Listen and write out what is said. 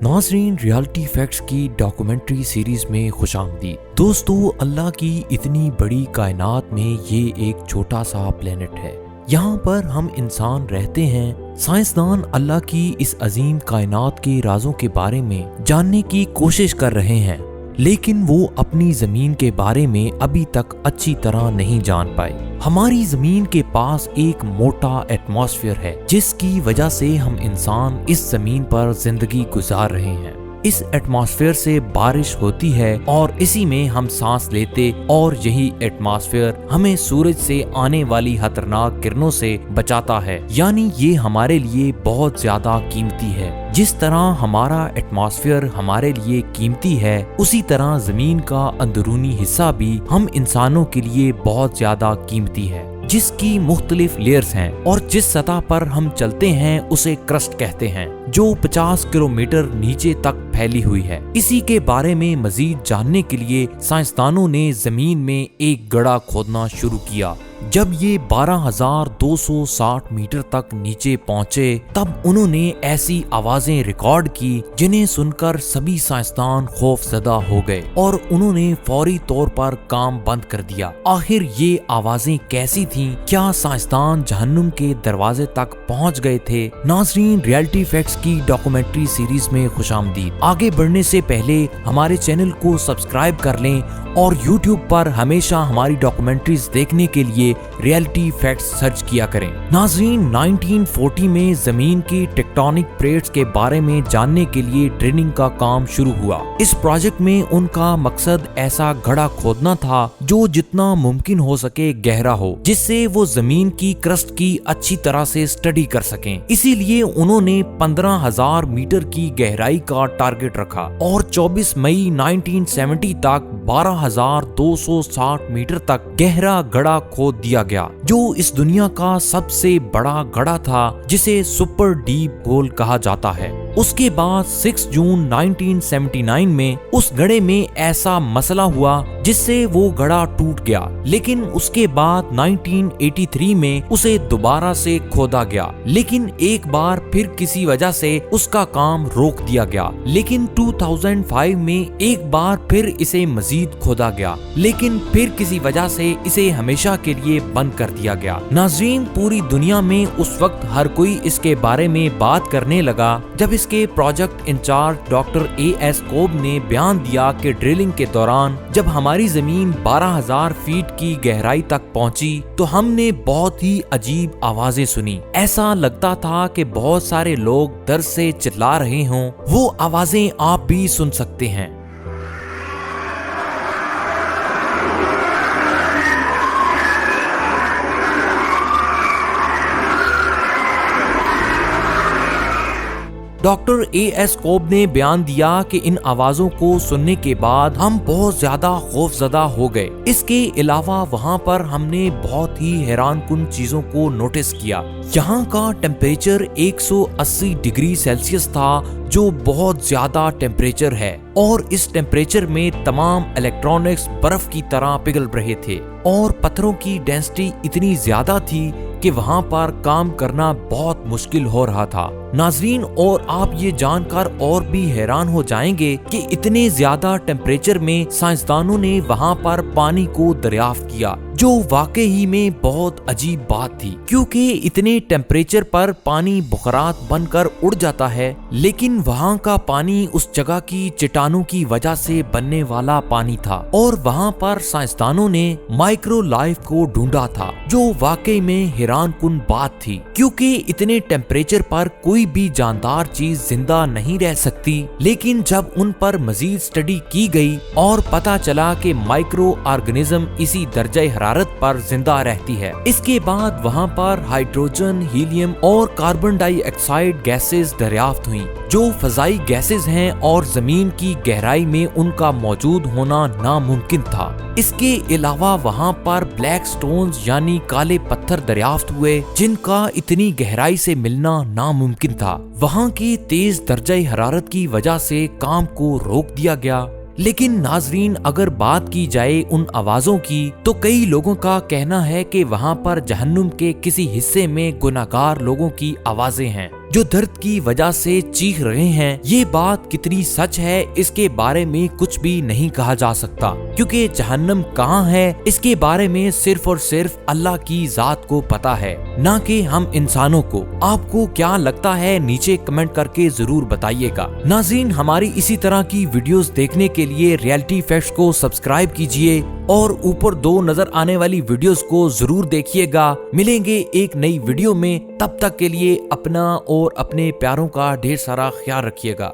नाज़रीन, reality facts की documentary series में खुशामदीद। दोस्तों, अल्लाह की इतनी बड़ी कायनात में ये एक छोटा सा प्लेनेट है। यहाँ पर हम इंसान रहते हैं। साइंसदान अल्लाह की इस अजीम कायनात के राजों के बारे में जानने की कोशिश कर रहे हैं, लेकिन वो अपनी जमीन के बारे में अभी तक अच्छी तरह नहीं जान पाए। हमारी जमीन के पास एक मोटा एटमॉस्फेयर है, जिसकी वजह से हम इंसान इस जमीन पर जिंदगी गुजार रहे हैं। इस एटमॉस्फेयर से बारिश होती है और इसी में हम सांस लेते, और यही एटमॉस्फेयर हमें सूरज से आने वाली खतरनाक किरणों से बचाता है। यानी ये हमारे लिए बहुत ज्यादा कीमती है। जिस तरह हमारा एटमॉस्फेयर हमारे लिए कीमती है, उसी तरह जमीन का अंदरूनी हिस्सा भी हम इंसानों के लिए बहुत ज्यादा कीमती है, जिसकी मुख्तलिफ लेयर्स हैं, और जिस सतह पर हम चलते हैं उसे क्रस्ट कहते हैं, जो 50 किलोमीटर नीचे तक फैली हुई है। इसी के बारे में मजीद जानने के लिए साइंसदानों ने जमीन में एक गड्ढा खोदना शुरू किया। जब ये 12,260 मीटर तक नीचे पहुंचे, तब उन्होंने ऐसी आवाजें रिकॉर्ड की जिन्हें सुनकर सभी साइंसदान खौफजदा हो गए और उन्होंने फौरी तौर पर काम बंद कर दिया। आखिर ये आवाजें कैसी थीं? क्या साइंसदान जहन्नुम के दरवाजे तक पहुंच गए थे? नाज़रीन, रियलिटी फैक्ट्स की डॉक्यूमेंट्री सीरीज में खुशामदीद। आगे बढ़ने से पहले हमारे चैनल को सब्सक्राइब कर लें और YouTube पर हमेशा हमारी डॉक्यूमेंट्रीज देखने के लिए रियलिटी फैक्ट्स सर्च किया करें। नाज़रीन, 1940 में जमीन की टेक्टोनिक प्लेट्स के बारे में जानने के लिए ड्रिलिंग का काम शुरू हुआ। इस प्रोजेक्ट में उनका मकसद ऐसा गड्ढा खोदना था जो जितना मुमकिन हो सके गहरा हो, जिससे वो जमीन की क्रस्ट की अच्छी तरह से स्टडी कर सकें। इसीलिए उन्होंने 15,000 मीटर की गहराई का टारगेट रखा और 24 मई 1970 तक 12,260 मीटर तक गहरा गड्ढा खोद दिया गया, जो इस दुनिया का सबसे बड़ा गड्ढा था, जिसे सुपर डीप होल कहा जाता है। उसके बाद 6 जून 1979 में उस गड्ढे में ऐसा मसला हुआ जिससे वो गड्ढा टूट गया, लेकिन उसके बाद 1983 में उसे दोबारा से खोदा गया, लेकिन एक बार फिर किसी वजह से उसका काम रोक दिया गया। लेकिन 2005 में एक बार फिर इसे मजीद खोदा गया, लेकिन फिर किसी वजह से इसे हमेशा के लिए बंद कर दिया गया। नाज़रीन, पूरी दुनिया में उस वक्त हर कोई इसके बारे में बात करने लगा जब इसके प्रोजेक्ट इंचार्ज डॉक्टर A.S. कोब ने बयान दिया कि ड्रिलिंग के दौरान जब हमारी जमीन 12,000 फीट की गहराई तक पहुंची तो हमने बहुत ही अजीब आवाजें सुनी। ऐसा लगता था कि बहुत सारे लोग डर से चिल्ला रहे हों। वो आवाजें आप भी सुन सकते हैं। Doctor A.S. कोब ने बयान दिया कि इन आवाजों को सुनने के बाद हम बहुत ज्यादा खौफजदा हो गए। इसके अलावा वहाँ पर हमने बहुत ही हैरानकुन चीजों को नोटिस किया। यहाँ का टेम्परेचर 180 डिग्री सेल्सियस था, जो बहुत ज्यादा टेम्परेचर है, और इस टेम्परेचर में तमाम इलेक्ट्रॉनिक्स बर्फ की तरह पिघल रहे थे, और पत्थरों की डेंसिटी इतनी ज्यादा थी कि वहाँ पर काम करना बहुत मुश्किल हो रहा था। नाज़रीन, और आप ये जानकर और भी हैरान हो जाएंगे कि इतने ज्यादा टेम्परेचर में साइंसदानों ने वहाँ पर पानी को दरियाफ्त किया, जो वाकई में बहुत अजीब बात थी, क्योंकि इतने टेम्परेचर पर पानी बुखारात बनकर उड़ जाता है, लेकिन वहाँ का पानी उस जगह की चट्टानों की वजह से बनने वाला पानी था, और वहाँ पर साइंसदानों ने माइक्रो लाइफ को ढूंढा था, जो वाकई में हैरानकुन बात थी, क्योंकि इतने टेम्परेचर पर कोई भी जानदार चीज जिंदा नहीं रह सकती। लेकिन जब उन पर मजीद स्टडी की गई और पता चला कि माइक्रो ऑर्गेनिज्म इसी दर्जे हरारत पर जिंदा रहती है। इसके बाद वहाँ पर हाइड्रोजन, हीलियम और कार्बन डाइऑक्साइड गैसेस दरियाफ्त हुई, जो फजाई गैसेस हैं और जमीन की गहराई में उनका मौजूद होना नामुमकिन था। इसके अलावा वहाँ पर ब्लैक स्टोन्स यानी काले पत्थर दरियाफ्त हुए, जिनका इतनी गहराई से मिलना नामुमकिन था। वहाँ की तेज दर्जे हरारत की वजह से काम को रोक दिया गया। लेकिन नाजरीन, अगर बात की जाए उन आवाजों की, तो कई लोगों का कहना है कि वहाँ पर जहन्नुम के किसी हिस्से में गुनाहगार लोगों की आवाजें हैं। جو درد کی وجہ سے چیخ رہے ہیں، یہ بات کتنی سچ ہے اس کے بارے میں کچھ بھی نہیں کہا جا سکتا، کیونکہ جہنم کہاں ہے اس کے بارے میں صرف اور صرف اللہ کی ذات کو پتا ہے، نہ کہ ہم انسانوں کو۔ آپ کو کیا لگتا ہے نیچے کمنٹ کر کے ضرور بتائیے گا۔ ناظرین، ہماری اسی طرح کی ویڈیوز دیکھنے کے لیے ریئلٹی فیکٹس کو سبسکرائب کیجئے اور اوپر دو نظر آنے والی ویڈیوز کو ضرور دیکھیے گا۔ ملیں گے ایک نئی ویڈیو میں، تب تک کے لیے اپنا اور اپنے پیاروں کا ڈھیر سارا خیال رکھیے گا۔